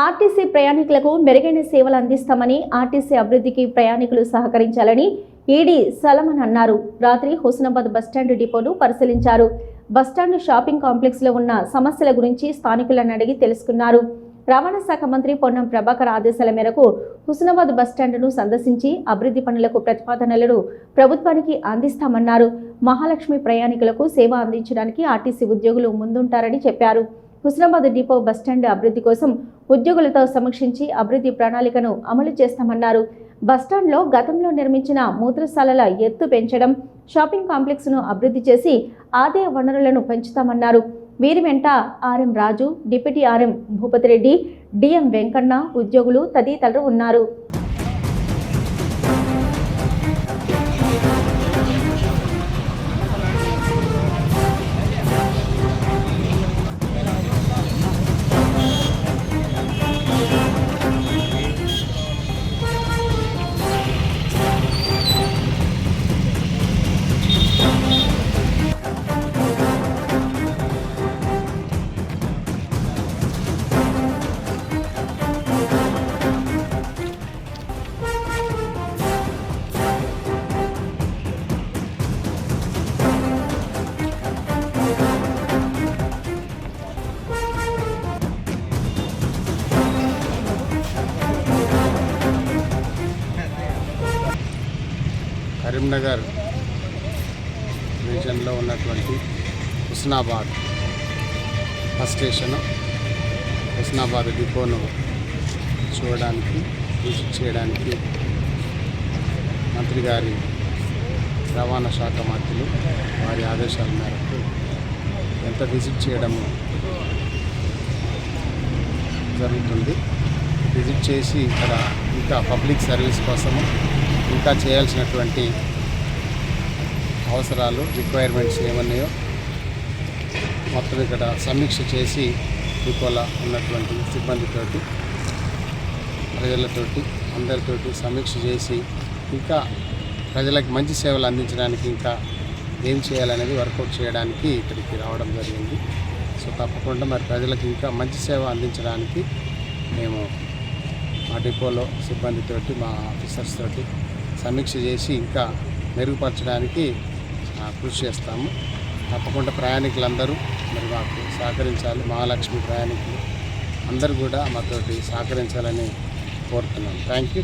RTC ప్రయాణికులకు మెరుగైన సేవలు అందిస్తామని, ఆర్టీసీ అభివృద్ధికి ప్రయాణికులు సహకరించాలని ఈడీ సలమన్ అన్నారు. రాత్రి హుస్నాబాద్ బస్టాండ్ డిపోను పరిశీలించారు. బస్టాండ్ షాపింగ్ కాంప్లెక్స్ లో ఉన్న సమస్యల గురించి స్థానికులను అడిగి తెలుసుకున్నారు. రవాణా శాఖ మంత్రి పొన్నం ప్రభాకర్ ఆదేశాల మేరకు హుస్నాబాద్ బస్టాండ్ను సందర్శించి అభివృద్ధి పనులకు ప్రతిపాదనలను ప్రభుత్వానికి అందిస్తామన్నారు. మహాలక్ష్మి ప్రయాణికులకు సేవ అందించడానికి ఆర్టీసీ ఉద్యోగులు ముందుంటారని చెప్పారు. హుస్నాబాద్ డిపో బస్టాండ్ అభివృద్ధి కోసం ఉద్యోగులతో సమీక్షించి అభివృద్ధి ప్రణాళికను అమలు చేస్తామన్నారు. బస్టాండ్లో గతంలో నిర్మించిన మూత్రశాలల ఎత్తు పెంచడం, షాపింగ్ కాంప్లెక్స్ను అభివృద్ధి చేసి ఆదాయ వనరులను పెంచుతామన్నారు. వీరి వెంట RM Raju, deputy RM Bhupathireddy, DM Venkanna, ఉద్యోగులు తదితరులు ఉన్నారు. కరీంనగర్ రీజన్లో ఉన్నటువంటి హుస్నాబాద్ బస్ స్టేషన్, హుస్నాబాద్ డిపోను చూడడానికి, విజిట్ చేయడానికి మంత్రి గారి రవాణా శాఖ మంత్రులు వారి ఆదేశాల మేరకు ఎంత విజిట్ చేయడము జరుగుతుంది. విజిట్ చేసి ఇక్కడ ఇంకా పబ్లిక్ సర్వీస్ కోసము ఇంకా చేయాల్సినటువంటి అవసరాలు, రిక్వైర్మెంట్స్ ఏమన్నాయో మొత్తం ఇక్కడ సమీక్ష చేసి డిపోలో ఉన్నటువంటి సిబ్బందితోటి, ప్రజలతోటి, అందరితోటి సమీక్ష చేసి ఇంకా ప్రజలకు మంచి సేవలు అందించడానికి ఇంకా ఏం చేయాలనేది వర్కౌట్ చేయడానికి ఇక్కడికి రావడం జరిగింది. సో తప్పకుండా మరి ప్రజలకు ఇంకా మంచి సేవ అందించడానికి మేము మా డిపోలో సిబ్బందితోటి, మా ఆఫీసర్స్ తోటి సమీక్ష చేసి ఇంకా మెరుగుపరచడానికి కృషి చేస్తాము. తప్పకుండా ప్రయాణికులందరూ మరి మాకు సహకరించాలి. మహాలక్ష్మి ప్రయాణికులు అందరూ కూడా మాతోటి సహకరించాలని కోరుతున్నాను. Thank you.